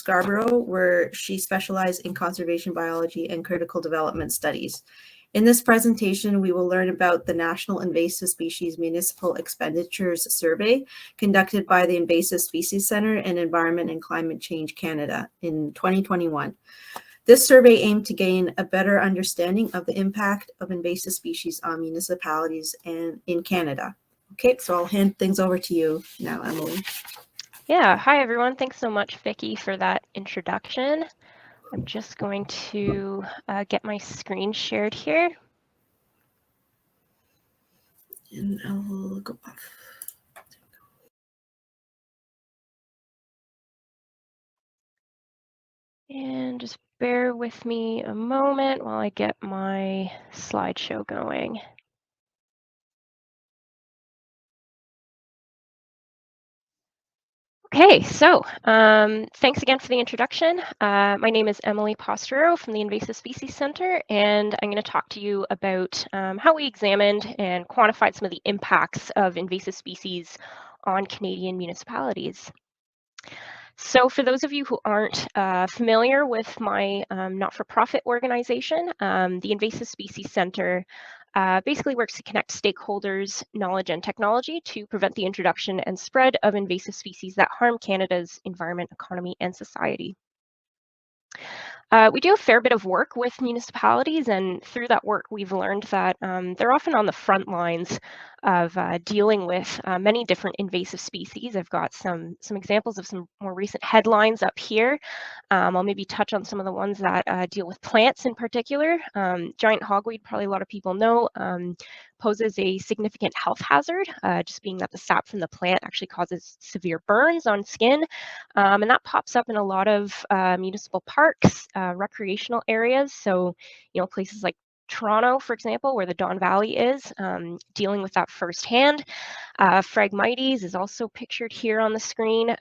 Scarborough, where she specialized in conservation biology and critical development studies. In this presentation, we will learn about the National Invasive Species Municipal Expenditures Survey conducted by the Invasive Species Centre and Environment and Climate Change Canada in 2021. This survey aimed to gain a better understanding of the impact of invasive species on municipalities and in Canada. Okay, so I'll hand things over to you now, Emily. Yeah, hi everyone. Thanks so much, Vicki, for that introduction. I'm just going to get my screen shared here. And I'll go off. And just bear with me a moment while I get my slideshow going. Okay, so thanks again for the introduction. My name is Emily Posteraro from the Invasive Species Centre, and I'm going to talk to you about how we examined and quantified some of the impacts of invasive species on Canadian municipalities. So for those of you who aren't familiar with my not-for-profit organization, the Invasive Species Centre basically works to connect stakeholders, knowledge, and technology to prevent the introduction and spread of invasive species that harm Canada's environment, economy, and society. We do a fair bit of work with municipalities, and through that work, we've learned that they're often on the front lines of dealing with many different invasive species. I've got some examples of some more recent headlines up here. I'll maybe touch on some of the ones that deal with plants in particular. Giant hogweed, probably a lot of people know, poses a significant health hazard, just being that the sap from the plant actually causes severe burns on skin. And that pops up in a lot of municipal parks, recreational areas. So, places like Toronto, for example, where the Don Valley is, dealing with that firsthand. Phragmites is also pictured here on the screen.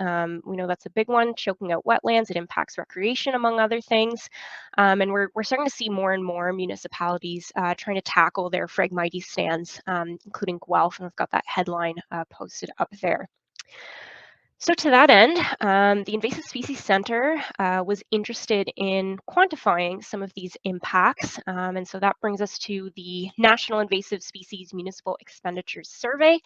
We know that's a big one, choking out wetlands. It impacts recreation, among other things. And we're starting to see more and more municipalities trying to tackle their Phragmites stands, including Guelph, and I've got that headline posted up there. So to that end, the Invasive Species Centre was interested in quantifying some of these impacts. And so that brings us to the National Invasive Species Municipal Expenditures Survey.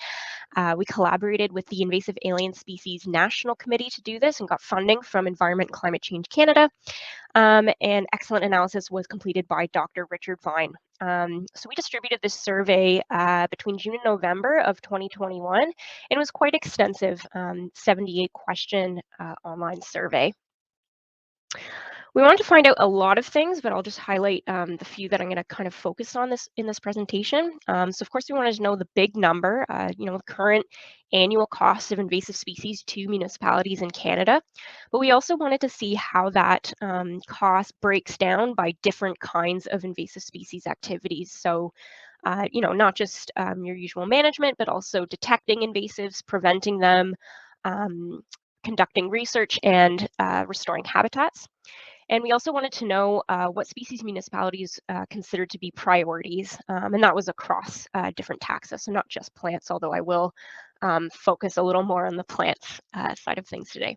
We collaborated with the Invasive Alien Species National Committee to do this and got funding from Environment and Climate Change Canada. And excellent analysis was completed by Dr. Richard Vine. So we distributed this survey between June and November of 2021, and it was quite extensive, 78 question online survey. We wanted to find out a lot of things, but I'll just highlight the few that I'm going to kind of focus on in this presentation. So of course we wanted to know the big number, the current annual cost of invasive species to municipalities in Canada, but we also wanted to see how that cost breaks down by different kinds of invasive species activities. So not just your usual management, but also detecting invasives, preventing them, conducting research, and restoring habitats. And we also wanted to know what species municipalities considered to be priorities, and that was across different taxa, so not just plants, although I will focus a little more on the plants side of things today.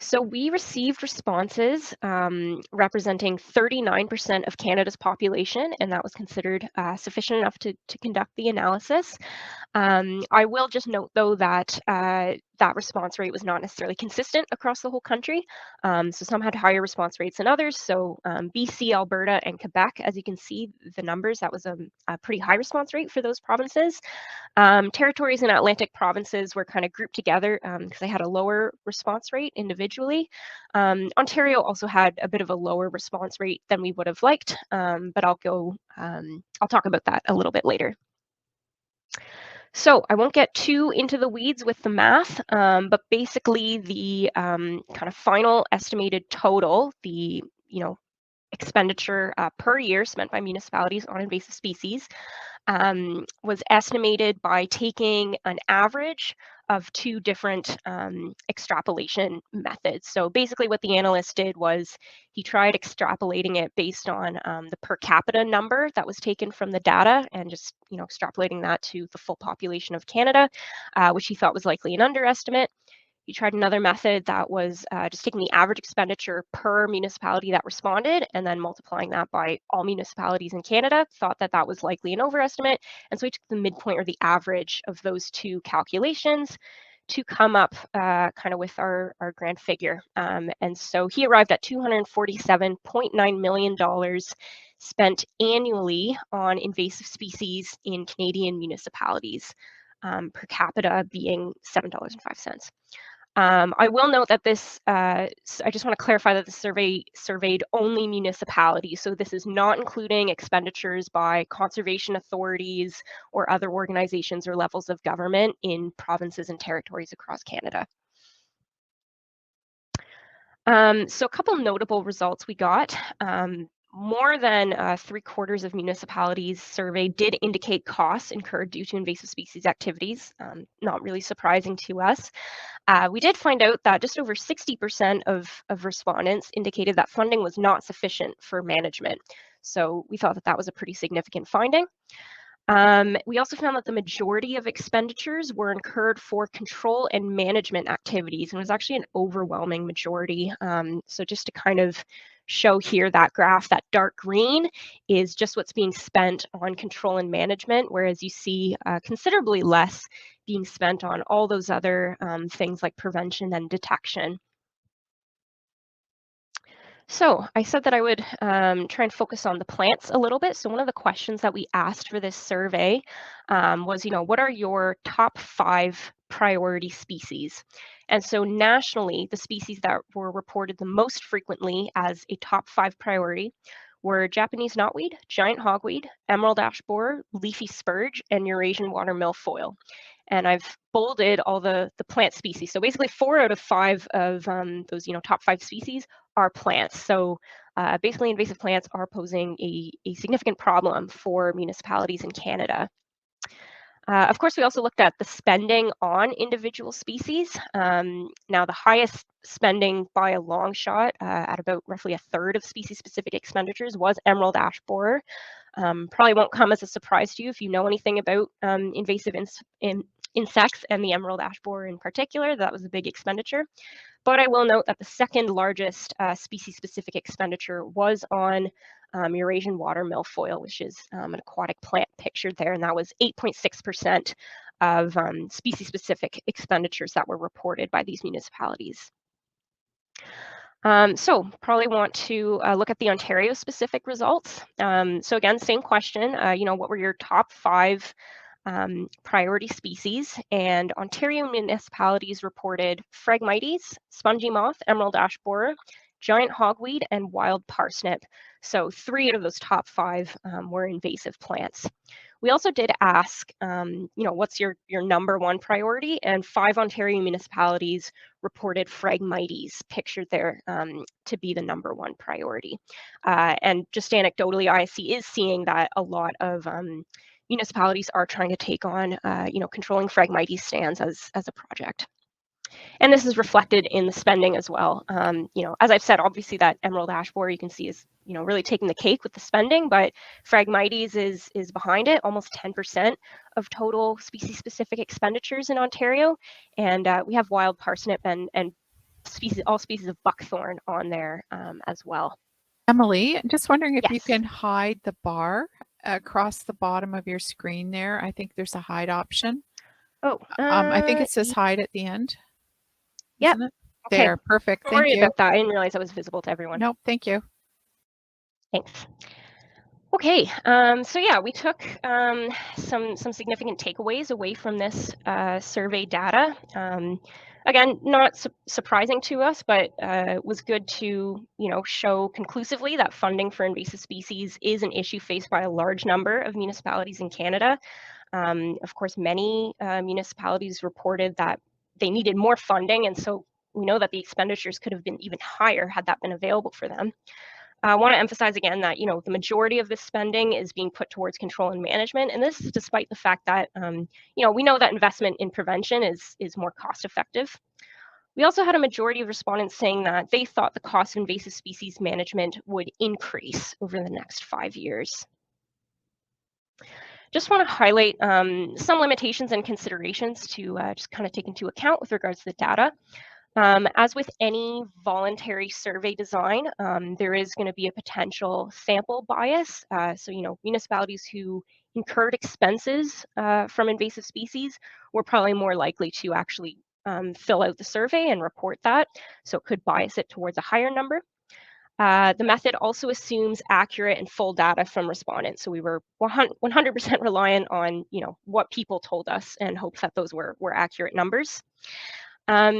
So we received responses representing 39% of Canada's population, and that was considered sufficient enough to conduct the analysis. I will just note, though, that that response rate was not necessarily consistent across the whole country. So some had higher response rates than others. So BC, Alberta, and Quebec, as you can see, the numbers, that was a pretty high response rate for those provinces. Territories and Atlantic provinces were kind of grouped together because they had a lower response rate individually. Ontario also had a bit of a lower response rate than we would have liked, but I'll talk about that a little bit later. So I won't get too into the weeds with the math, but basically the kind of final estimated total, the expenditure per year spent by municipalities on invasive species was estimated by taking an average of two different extrapolation methods. So basically what the analyst did was he tried extrapolating it based on the per capita number that was taken from the data and just extrapolating that to the full population of Canada, which he thought was likely an underestimate. We tried another method that was just taking the average expenditure per municipality that responded and then multiplying that by all municipalities in Canada. Thought that that was likely an overestimate. And so we took the midpoint or the average of those two calculations to come up kind of with our grand figure. And so he arrived at $247.9 million spent annually on invasive species in Canadian municipalities, per capita being $7.05. I will note that this, I just want to clarify that the survey surveyed only municipalities. So this is not including expenditures by conservation authorities or other organizations or levels of government in provinces and territories across Canada. So a couple notable results we got. More than 3/4 of municipalities surveyed did indicate costs incurred due to invasive species activities. Not really surprising to us. We did find out that just over 60% of respondents indicated that funding was not sufficient for management. So we thought that that was a pretty significant finding. We also found that the majority of expenditures were incurred for control and management activities, and it was actually an overwhelming majority. So just to kind of show here that graph, that dark green is just what's being spent on control and management, whereas you see considerably less being spent on all those other things like prevention and detection. So I said that I would try and focus on the plants a little bit. So one of the questions that we asked for this survey was, what are your top 5 priority species? And so nationally, the species that were reported the most frequently as a top 5 priority were Japanese knotweed, giant hogweed, emerald ash borer, leafy spurge, and Eurasian water milfoil. And I've bolded all the plant species. So basically 4 out of 5 of those top 5 species are plants. So basically invasive plants are posing a significant problem for municipalities in Canada. Of course, we also looked at the spending on individual species. Now, the highest spending by a long shot, at about roughly 1/3 of species-specific expenditures, was emerald ash borer. Probably won't come as a surprise to you if you know anything about invasive insects and the emerald ash borer in particular. That was a big expenditure. But I will note that the second largest species-specific expenditure was on Eurasian water milfoil, which is an aquatic plant pictured there, and that was 8.6% of species-specific expenditures that were reported by these municipalities. So probably want to look at the Ontario-specific results. So again, same question, what were your top 5 priority species? And Ontario municipalities reported Phragmites, spongy moth, emerald ash borer, giant hogweed, and wild parsnip. So 3 out of those top 5 were invasive plants. We also did ask, what's your number 1 priority? And 5 Ontario municipalities reported Phragmites, pictured there, to be the number 1 priority. And just anecdotally, ISC is seeing that a lot of municipalities are trying to take on, controlling Phragmites stands as a project. And this is reflected in the spending as well. As I've said, obviously that emerald ash borer you can see is, really taking the cake with the spending, but Phragmites is behind it, almost 10% of total species-specific expenditures in Ontario. And we have wild parsnip and all species of buckthorn on there as well. Emily, just wondering if you Yes. can hide the bar across the bottom of your screen there. I think there's a hide option. Oh, I think it says hide at the end. Yep. Isn't it? Okay. There, perfect. Don't Thank worry you. about that. I didn't realize that was visible to everyone. Nope, thank you. Thanks. Okay, so yeah, we took some significant takeaways away from this survey data. Again, not surprising to us, but it was good to show conclusively that funding for invasive species is an issue faced by a large number of municipalities in Canada. Of course, many municipalities reported that they needed more funding, and so we know that the expenditures could have been even higher had that been available for them. I want to emphasize again that the majority of this spending is being put towards control and management, and this is despite the fact that we know that investment in prevention is more cost effective. We also had a majority of respondents saying that they thought the cost of invasive species management would increase over the next 5 years. Just want to highlight some limitations and considerations to just kind of take into account with regards to the data. As with any voluntary survey design, there is going to be a potential sample bias. So, municipalities who incurred expenses from invasive species were probably more likely to actually fill out the survey and report that. So it could bias it towards a higher number. The method also assumes accurate and full data from respondents. So we were 100% reliant on, what people told us and hopes that those were accurate numbers.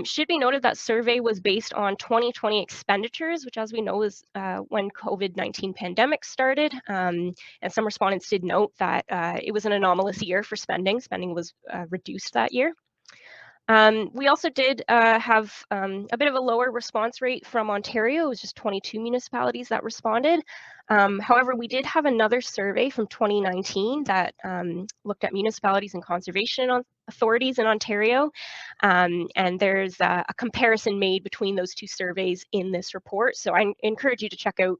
Should be noted that survey was based on 2020 expenditures, which, as we know, is when COVID-19 pandemic started. And some respondents did note that it was an anomalous year for spending. Spending was reduced that year. We also did have a bit of a lower response rate from Ontario. It was just 22 municipalities that responded. However, we did have another survey from 2019 that looked at municipalities and conservation authorities in Ontario. And there's a comparison made between those two surveys in this report. So I encourage you to check out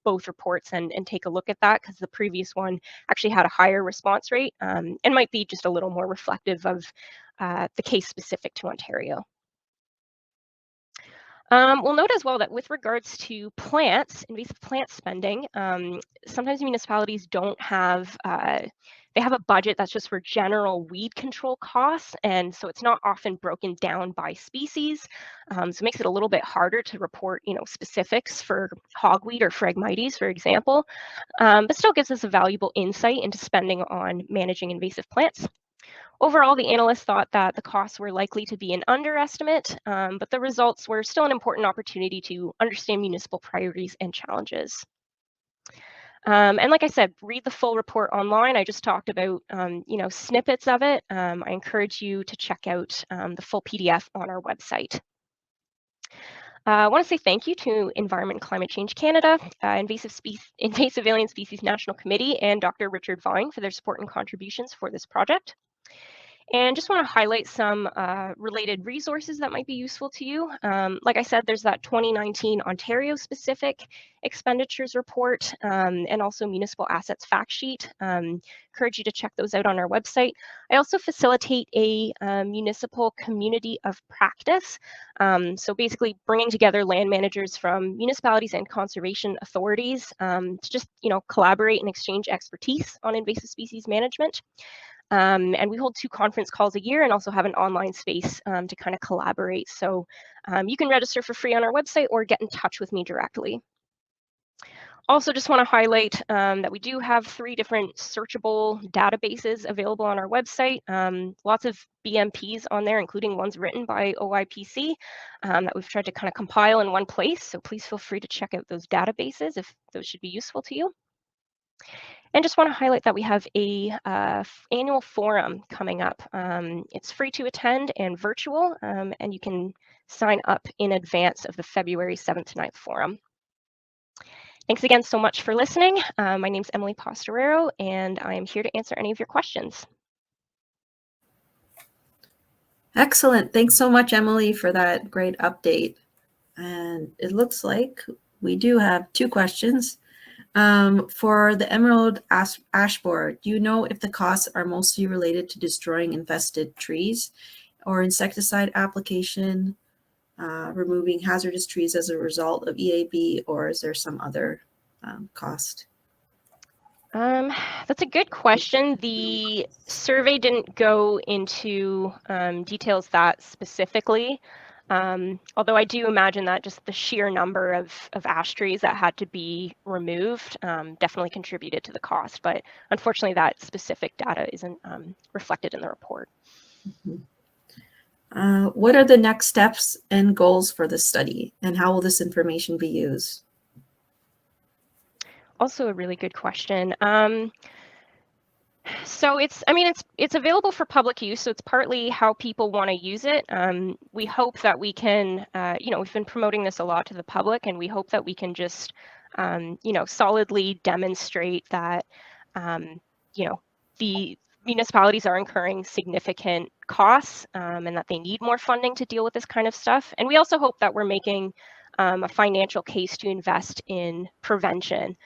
both reports and take a look at that, because the previous one actually had a higher response rate and might be just a little more reflective of the case specific to Ontario. We'll note as well that with regards to plants, invasive plant spending, sometimes municipalities don't have, they have a budget that's just for general weed control costs, and so it's not often broken down by species. So it makes it a little bit harder to report, specifics for hogweed or Phragmites, for example, but still gives us a valuable insight into spending on managing invasive plants. Overall, the analysts thought that the costs were likely to be an underestimate, but the results were still an important opportunity to understand municipal priorities and challenges. And like I said, read the full report online. I just talked about, snippets of it. I encourage you to check out the full PDF on our website. I want to say thank you to Environment and Climate Change Canada, Invasive Alien Species National Committee, and Dr. Richard Vine for their support and contributions for this project. And just want to highlight some related resources that might be useful to you. Like I said, there's that 2019 Ontario-specific expenditures report and also municipal assets fact sheet. Encourage you to check those out on our website. I also facilitate a municipal community of practice. So basically bringing together land managers from municipalities and conservation authorities to just, collaborate and exchange expertise on invasive species management. And we hold 2 conference calls a year and also have an online space to kind of collaborate. So you can register for free on our website or get in touch with me directly. Also just want to highlight that we do have 3 different searchable databases available on our website. Lots of BMPs on there, including ones written by OIPC that we've tried to kind of compile in one place. So please feel free to check out those databases if those should be useful to you. And just want to highlight that we have a annual forum coming up. It's free to attend and virtual, and you can sign up in advance of the February 7th to 9th forum. Thanks again so much for listening. My name is Emily Posteraro, and I am here to answer any of your questions. Excellent. Thanks so much, Emily, for that great update. And it looks like we do have 2 questions. For the emerald ash borer, do you know if the costs are mostly related to destroying infested trees or insecticide application, removing hazardous trees as a result of EAB, or is there some other cost? That's a good question. The survey didn't go into details that specifically. Although I do imagine that just the sheer number of ash trees that had to be removed definitely contributed to the cost, but unfortunately that specific data isn't reflected in the report. Mm-hmm. What are the next steps and goals for the study, and how will this information be used? Also a really good question. So it's available for public use. So it's partly how people want to use it. We hope that we can, we've been promoting this a lot to the public, and we hope that we can just, solidly demonstrate that, the municipalities are incurring significant costs and that they need more funding to deal with this kind of stuff. And we also hope that we're making a financial case to invest in prevention.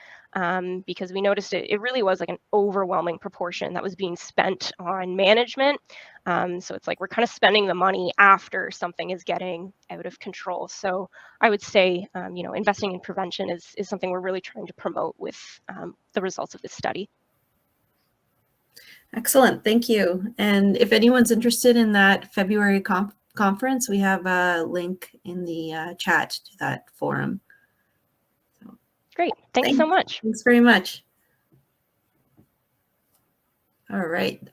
because we noticed it really was like an overwhelming proportion that was being spent on management. So it's like we're kind of spending the money after something is getting out of control. So I would say, investing in prevention is something we're really trying to promote with the results of this study. Excellent, thank you. And if anyone's interested in that February conference, we have a link in the chat to that forum. So, great, thank you so much. Thanks very much. All right.